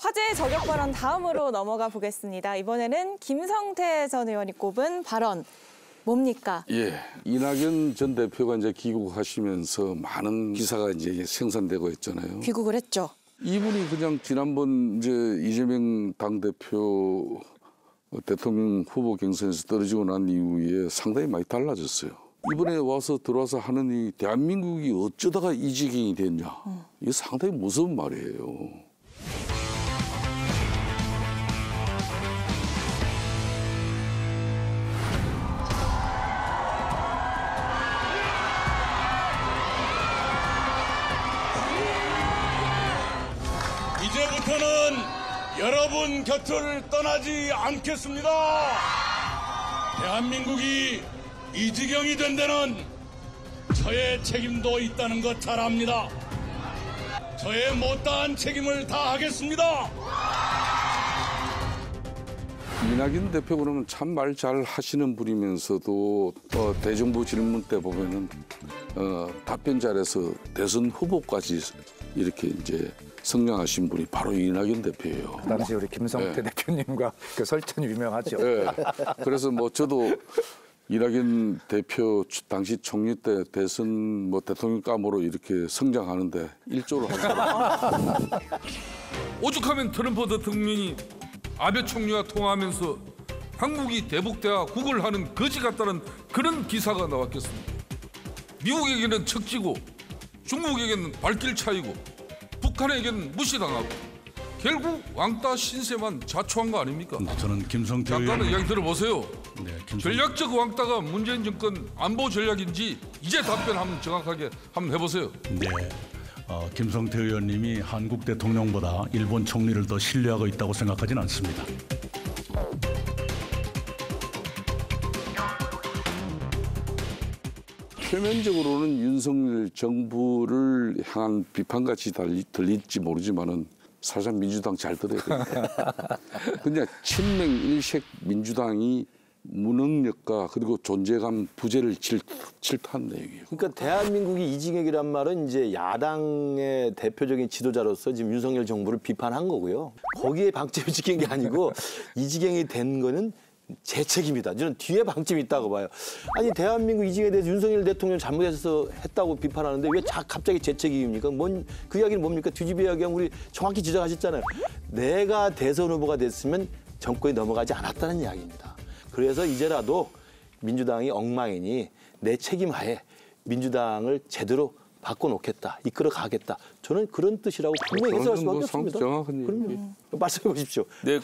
화제의 저격 발언 다음으로 넘어가 보겠습니다. 이번에는 김성태 전 의원이 꼽은 발언 뭡니까? 예, 이낙연 전 대표가 이제 귀국하시면서 많은 기사가 이제 생산되고 있잖아요. 귀국을 했죠. 이분이 그냥 지난번 이제 이재명 당대표 대통령 후보 경선에서 떨어지고 난 이후에 상당히 많이 달라졌어요. 이번에 들어와서 하는 이 대한민국이 어쩌다가 이 지경이 됐냐. 이게 상당히 무서운 말이에요. 이제부터는 여러분 곁을 떠나지 않겠습니다. 대한민국이 이 지경이 된 데는 저의 책임도 있다는 것 잘 압니다. 저의 못다한 책임을 다하겠습니다. 이낙연 대표 그러면 참 말 잘 하시는 분이면서도 대정부 질문 때 보면은 답변 잘해서 대선 후보까지 이렇게 이제 성장하신 분이 바로 이낙연 대표예요. 그 당시 우리 김성태 대표님과 그 설전이 유명하죠. 네. 그래서 저도 이낙연 대표 당시 총리 때 대선 대통령감으로 이렇게 성장하는데 일조를 하고 오죽하면 트럼프 대통령이 아베 총리와 통화하면서 한국이 대북대화 국을 하는 거지 같다는 그런 기사가 나왔겠습니다. 미국에게는 척지고 중국에게는 발길 차이고 북한에게는 무시당하고 결국 왕따 신세만 자초한 거 아닙니까? 저는 김성태 잠깐만 의원... 이야기 들어보세요. 네, 전략적 왕따가 문재인 정권 안보 전략인지 이제 답변 한번 정확하게 한번 해보세요. 네, 김성태 의원님이 한국 대통령보다 일본 총리를 더 신뢰하고 있다고 생각하지는 않습니다. 표면적으로는 윤석열 정부를 향한 비판같이 들릴지 모르지만은 사실 민주당 잘 들어야 됩니다. 그냥 친명일색 민주당이 무능력과 그리고 존재감 부재를 질타한 내용이에요. 그러니까 대한민국이 이징역이란 말은 이제 야당의 대표적인 지도자로서 지금 윤석열 정부를 비판한 거고요. 거기에 방점을 찍힌 게 아니고 이지경이 된 거는 제 책임이다. 저는 뒤에 방점이 있다고 봐요. 아니 대한민국 이징에 대해서 윤석열 대통령 잘못해서 했다고 비판하는데 왜 갑자기 제 책임입니까? 그 이야기는 뭡니까? 뒤집어 이야기하면 우리 정확히 지적하셨잖아요. 내가 대선 후보가 됐으면 정권이 넘어가지 않았다는 이야기입니다. 그래서 이제라도 민주당이 엉망이니 내 책임하에 민주당을 제대로 바꿔놓겠다, 이끌어가겠다. 저는 그런 뜻이라고 분명히 해석할 수밖에 없습니다. 그럼요. 말씀해 보십시오. 네,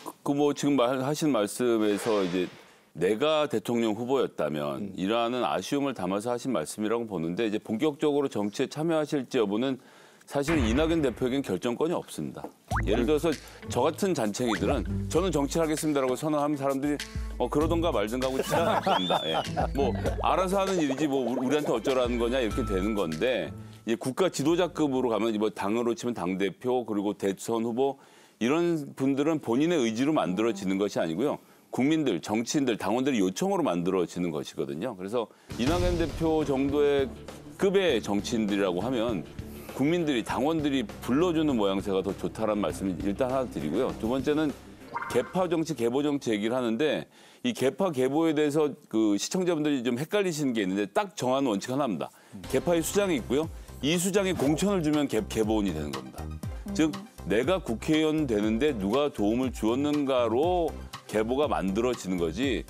지금 하신 말씀에서 이제 내가 대통령 후보였다면 이러한 아쉬움을 담아서 하신 말씀이라고 보는데 이제 본격적으로 정치에 참여하실지 여부는 사실 이낙연 대표에겐 결정권이 없습니다. 예를 들어서 저 같은 잔챙이들은 저는 정치를 하겠습니다라고 선언하면 사람들이 그러던가 말든가 하고 지나갑니다. 예. 알아서 하는 일이지 우리한테 어쩌라는 거냐 이렇게 되는 건데 이제 국가 지도자급으로 가면 당으로 치면 당대표 그리고 대선 후보 이런 분들은 본인의 의지로 만들어지는 것이 아니고요. 국민들, 정치인들, 당원들의 요청으로 만들어지는 것이거든요. 그래서 이낙연 대표 정도의 급의 정치인들이라고 하면 국민들이, 당원들이 불러주는 모양새가 더 좋다라는 말씀을 일단 하나 드리고요. 두 번째는 개파 정치, 개보 정치 얘기를 하는데 이 개파, 개보에 대해서 그 시청자분들이 좀 헷갈리시는 게 있는데 딱 정한 원칙 하나입니다. 개파의 수장이 있고요. 이 수장이 공천을 주면 개보원이 되는 겁니다. 즉 내가 국회의원 되는데 누가 도움을 주었는가로 개보가 만들어지는 거지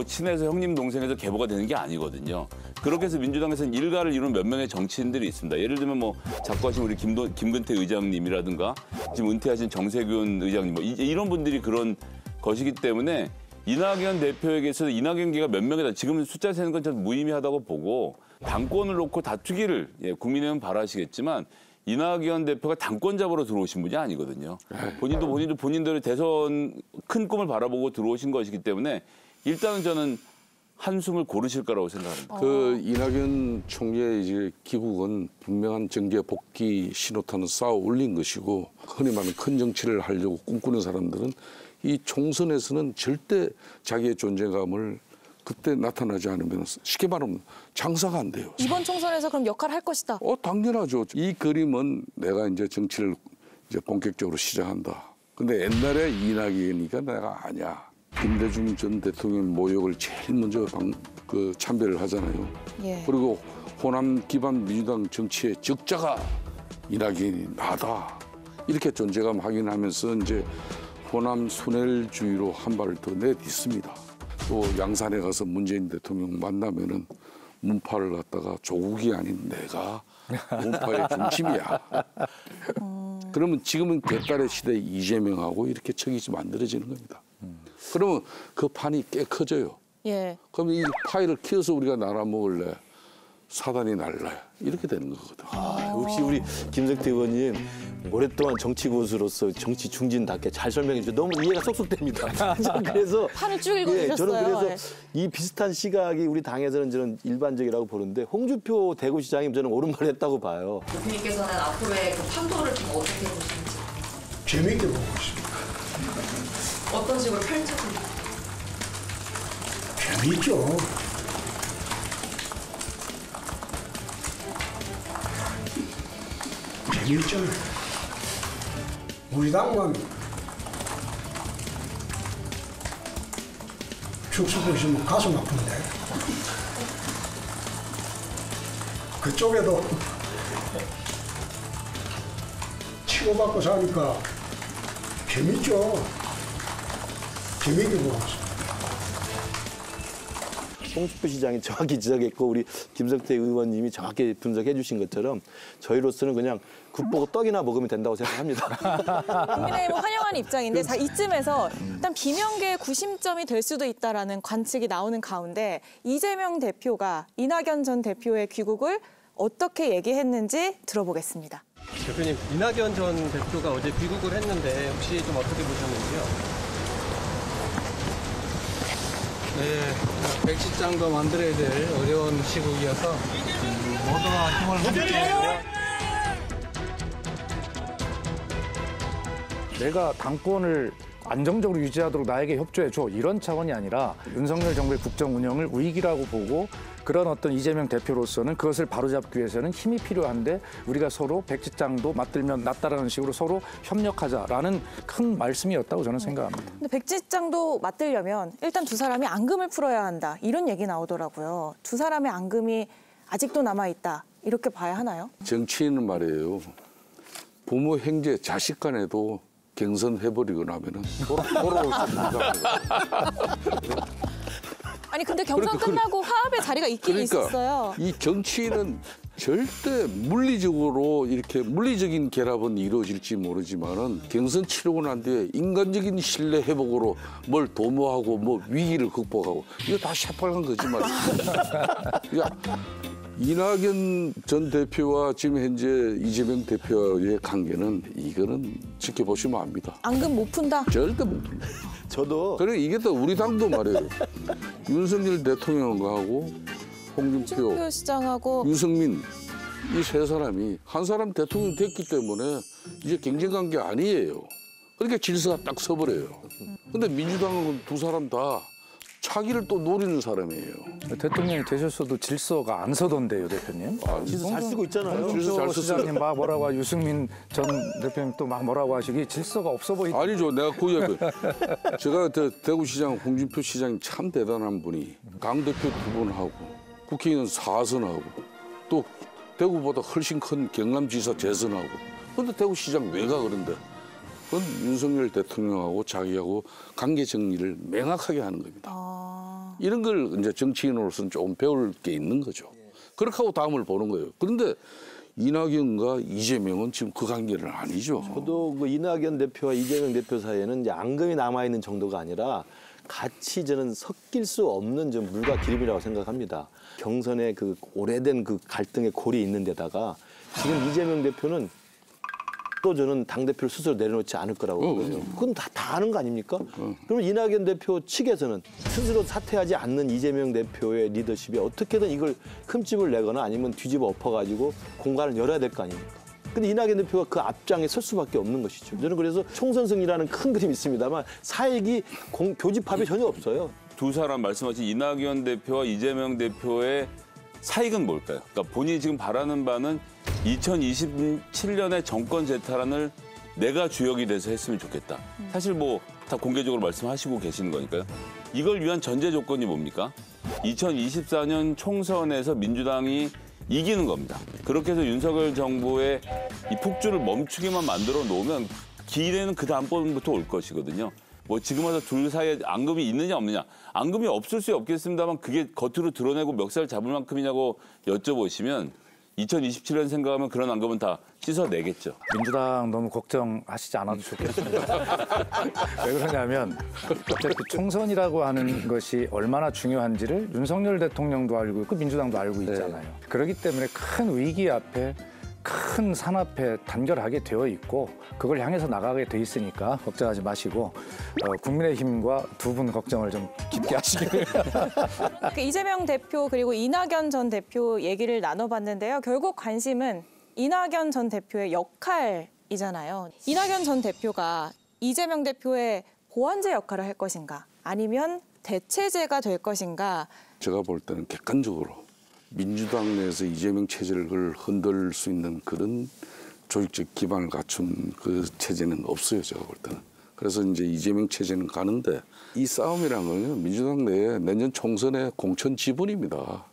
친해서 형님 동생에서 개보가 되는 게 아니거든요. 그렇게 해서 민주당에서는 일가를 이룬 몇 명의 정치인들이 있습니다. 예를 들면 자꾸 하신 우리 김근태 의장님이라든가 지금 은퇴하신 정세균 의장님 이런 분들이 그런 것이기 때문에 이낙연 대표에게서 이낙연계가 몇 명이다. 지금 숫자 세는 건 좀 무의미하다고 보고 당권을 놓고 다투기를 국민의힘은 바라시겠지만 이낙연 대표가 당권 잡으러 들어오신 분이 아니거든요. 본인들의 대선 큰 꿈을 바라보고 들어오신 것이기 때문에 일단은 저는 한숨을 고르실 거라고 생각합니다. 그 이낙연 총리의 이제 귀국은 분명한 정계 복귀 신호탄을 쌓아 올린 것이고 흔히 말하는 큰 정치를 하려고 꿈꾸는 사람들은 이 총선에서는 절대 자기의 존재감을 그때 나타나지 않으면 쉽게 말하면 장사가 안 돼요. 이번 총선에서 그럼 역할을 할 것이다. 당연하죠. 이 그림은 내가 이제 정치를 이제 본격적으로 시작한다. 근데 옛날에 이낙연이니까 내가 아니야. 김대중 전 대통령 모욕을 제일 먼저 참배를 하잖아요. 예. 그리고 호남 기반 민주당 정치의 적자가 이낙연이 나다. 이렇게 존재감 확인하면서 이제 호남 순혈주의로 한 발을 더 내딛습니다. 또 양산에 가서 문재인 대통령 만나면은 문파를 갖다가 조국이 아닌 내가 문파의 중심이야. 그러면 지금은 개딸의 시대 이재명하고 이렇게 척이 만들어지는 겁니다. 그러면 그 판이 꽤 커져요. 예. 그럼 이 파이를 키워서 우리가 나눠 먹을래? 사단이 날래? 이렇게 되는 거거든. 역시 우리 김성태 의원님 오랫동안 정치 고수로서 정치 중진답게 잘 설명해 주셔서 너무 이해가 쏙쏙 됩니다. 저는 그래서 판을 쭉 읽어주셨어요. 저는 그래서 이 비슷한 시각이 우리 당에서는 저는 일반적이라고 보는데 홍준표 대구시장이 저는 옳은 말을 했다고 봐요. 대표님께서는 앞으로의 그 판도를 좀 어떻게 보시는지 재미있게 보고 있습니다. 어떤 식으로 펼쳐질지 재미있죠. 재미있죠. 우리 당만 축소 보시면 가슴 아픈데 그쪽에도 치고받고 사니까 재밌죠. 재미있게 보고 있습니다. 홍준표 시장이 정확히 지적했고 우리 김성태 의원님이 정확히 분석해 주신 것처럼 저희로서는 그냥 국 보고 떡이나 먹으면 된다고 생각합니다. 국민의힘은 환영하는 입장인데 자, 이쯤에서 일단 비명계의 구심점이 될 수도 있다라는 관측이 나오는 가운데 이재명 대표가 이낙연 전 대표의 귀국을 어떻게 얘기했는지 들어보겠습니다. 대표님, 이낙연 전 대표가 어제 귀국을 했는데 혹시 좀 어떻게 보셨는지요? 네, 백지장도 만들어야 될 어려운 시국이어서 모두가 힘을 합쳐 내가 당권을 안정적으로 유지하도록 나에게 협조해줘 이런 차원이 아니라 윤석열 정부의 국정 운영을 위기라고 보고 그런 어떤 이재명 대표로서는 그것을 바로잡기 위해서는 힘이 필요한데 우리가 서로 백지장도 맞들면 낫다라는 식으로 서로 협력하자라는 큰 말씀이었다고 저는 생각합니다. 근데 백지장도 맞들려면 일단 두 사람이 앙금을 풀어야 한다 이런 얘기 나오더라고요. 두 사람의 앙금이 아직도 남아있다 이렇게 봐야 하나요? 정치인은 말이에요. 부모, 형제, 자식 간에도 경선해버리고 나면은 돌아올 수 있습니다. 아니 근데 경선 끝나고 화합의 자리가 있긴 있었어요. 이 정치인은 절대 물리적으로 이렇게 물리적인 결합은 이루어질지 모르지만은 경선 치르고 난 뒤에 인간적인 신뢰 회복으로 뭘 도모하고 뭐 위기를 극복하고 이거 다 새빨간 거짓말이에요. 그러니까 이낙연 전 대표와 지금 현재 이재명 대표의 관계는 이거는 지켜보시면 압니다. 앙금 못 푼다? 절대 못 푼다. 저도 그래 이게 또 우리 당도 말이에요. 윤석열 대통령하고 홍준표 시장하고 유승민 이 세 사람이 한 사람 대통령 됐기 때문에 이제 경쟁 관계 아니에요. 그러니까 질서가 딱 서버려요. 근데 민주당은 두 사람 다 차기를 또 노리는 사람이에요. 대통령이 되셨어도 질서가 안 서던데요, 대표님. 질서 잘 쓰고 있잖아요. 홍준표 시장님 막 뭐라고 하고 유승민 전 대표님 또 막 뭐라고 하시기 질서가 없어 보이다. 아니죠. 내가 그 이야기. 제가 대구시장 홍준표 시장이 참 대단한 분이 강 대표 2번 하고 국회의원 4선 하고 또 대구보다 훨씬 큰 경남지사 재선하고 그런데 대구시장 왜 가 그런데 그건 윤석열 대통령하고 자기하고 관계 정리를 명확하게 하는 겁니다. 이런 걸 이제 정치인으로서는 조금 배울 게 있는 거죠. 그렇게 하고 다음을 보는 거예요. 그런데 이낙연과 이재명은 지금 그 관계는 아니죠. 저도 그 이낙연 대표와 이재명 대표 사이에는 이제 앙금이 남아있는 정도가 아니라 같이 저는 섞일 수 없는 좀 물과 기름이라고 생각합니다. 경선에 그 오래된 그 갈등의 골이 있는 데다가 지금 이재명 대표는 또 저는 당대표를 스스로 내려놓지 않을 거라고 보거든요. 그건 다 아는 거 아닙니까? 그러면 이낙연 대표 측에서는 스스로 사퇴하지 않는 이재명 대표의 리더십에 어떻게든 이걸 흠집을 내거나 아니면 뒤집어 엎어가지고 공간을 열어야 될 거 아닙니까? 근데 이낙연 대표가 그 앞장에 설 수밖에 없는 것이죠. 저는 그래서 총선 승리라는 큰 그림이 있습니다만 사익이 교집합이 전혀 없어요. 두 사람 말씀하신 이낙연 대표와 이재명 대표의 사익은 뭘까요? 그러니까 본인이 지금 바라는 바는 2027년에 정권 재탈환을 내가 주역이 돼서 했으면 좋겠다. 사실 뭐 다 공개적으로 말씀하시고 계시는 거니까요. 이걸 위한 전제 조건이 뭡니까? 2024년 총선에서 민주당이 이기는 겁니다. 그렇게 해서 윤석열 정부의 이 폭주를 멈추기만 만들어 놓으면 기회는 그 다음번부터 올 것이거든요. 뭐 지금 와서 둘 사이에 앙금이 있느냐 없느냐. 앙금이 없을 수 없겠습니다만 그게 겉으로 드러내고 멱살 잡을 만큼이냐고 여쭤보시면 2027년 생각하면 그런 앙금은 다 씻어내겠죠. 민주당 너무 걱정하시지 않아도 좋겠습니다. 왜 그러냐면 어차피 총선이라고 하는 것이 얼마나 중요한지를 윤석열 대통령도 알고 있고 민주당도 알고 있잖아요. 그렇기 때문에 큰 위기 앞에 큰 산 앞에 단결하게 되어 있고 그걸 향해서 나가게 돼 있으니까 걱정하지 마시고 국민의힘과 두 분 걱정을 좀 깊게 하시길. 이재명 대표 그리고 이낙연 전 대표 얘기를 나눠봤는데요. 결국 관심은 이낙연 전 대표의 역할이잖아요. 이낙연 전 대표가 이재명 대표의 보완제 역할을 할 것인가 아니면 대체제가 될 것인가. 제가 볼 때는 객관적으로 민주당 내에서 이재명 체제를 흔들 수 있는 그런 조직적 기반을 갖춘 그 체제는 없어요. 제가 볼 때는. 그래서 이제 이재명 체제는 가는데 이 싸움이라는 건 민주당 내에 내년 총선의 공천 지분입니다.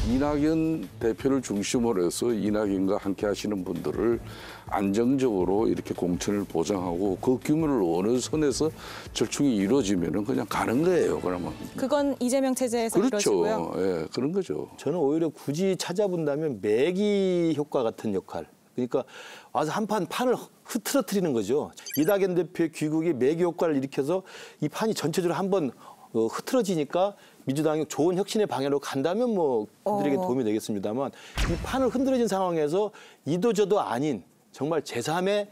이낙연 대표를 중심으로 해서 이낙연과 함께 하시는 분들을 안정적으로 이렇게 공천을 보장하고 그 규모를 어느 선에서 절충이 이루어지면 그냥 가는 거예요. 그러면. 그건 이재명 체제에서 그렇죠. 이루어지고요. 예, 그런 거죠. 저는 오히려 굳이 찾아본다면 매기 효과 같은 역할. 그러니까 와서 판을 흐트러뜨리는 거죠. 이낙연 대표의 귀국이 매기 효과를 일으켜서 이 판이 전체적으로 한번 흐트러지니까 민주당이 좋은 혁신의 방향으로 간다면 뭐 그들에게 도움이 되겠습니다만 이 판을 흔들어진 상황에서 이도저도 아닌 정말 제3의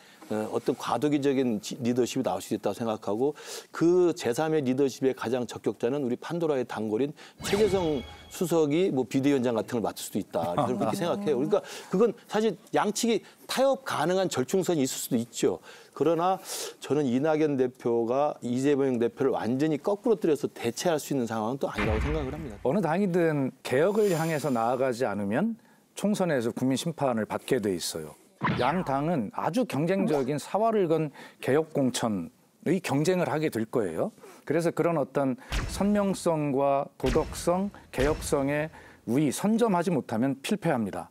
어떤 과도기적인 리더십이 나올 수 있다고 생각하고 그 제3의 리더십의 가장 적격자는 우리 판도라의 단골인 최재성 수석이 뭐 비대위원장 같은 걸 맡을 수도 있다. 저는 그렇게 생각해요. 그러니까 그건 사실 양측이 타협 가능한 절충선이 있을 수도 있죠. 그러나 저는 이낙연 대표가 이재명 대표를 완전히 거꾸로 들여서 대체할 수 있는 상황은 또 아니라고 생각을 합니다. 어느 당이든 개혁을 향해서 나아가지 않으면 총선에서 국민 심판을 받게 돼 있어요. 양 당은 아주 경쟁적인 사활을 건 개혁 공천의 경쟁을 하게 될 거예요. 그래서 그런 어떤 선명성과 도덕성, 개혁성의 우위 선점하지 못하면 필패합니다.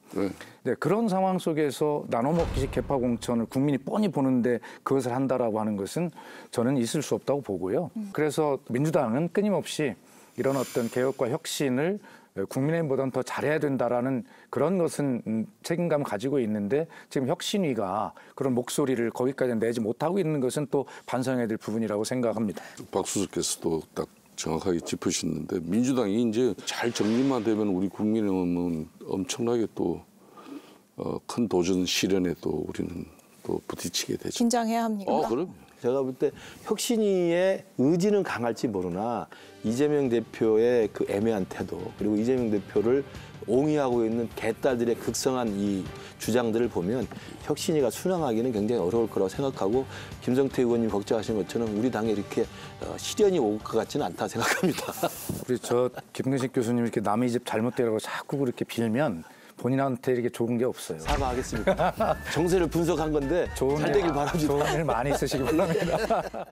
네, 그런 상황 속에서 나눠먹기식 개파 공천을 국민이 뻔히 보는데 그것을 한다라고 하는 것은 저는 있을 수 없다고 보고요. 그래서 민주당은 끊임없이 이런 어떤 개혁과 혁신을 국민의힘보다는 더 잘해야 된다라는 그런 것은 책임감을 가지고 있는데 지금 혁신위가 그런 목소리를 거기까지 내지 못하고 있는 것은 또 반성해야 될 부분이라고 생각합니다. 박 수석께서도 딱 정확하게 짚으셨는데 민주당이 이제 잘 정리만 되면 우리 국민의힘은 엄청나게 또 큰 도전 실현에 또 우리는 또 부딪히게 되죠. 긴장해야 합니까? 그럼. 제가 볼 때 혁신위의 의지는 강할지 모르나 이재명 대표의 그 애매한 태도 그리고 이재명 대표를 옹이하고 있는 개딸들의 극성한 이 주장들을 보면 혁신위가 순항하기는 굉장히 어려울 거라고 생각하고 김성태 의원님 걱정하시는 것처럼 우리 당에 이렇게 시련이 올 것 같지는 않다 생각합니다. 우리 저 김근식 교수님 이렇게 남의 집 잘못되라고 자꾸 그렇게 빌면 본인한테 이렇게 좋은 게 없어요. 사과하겠습니다. 정세를 분석한 건데 잘 되길 바랍니다. 좋은 일 많이 있으시기 바랍니다.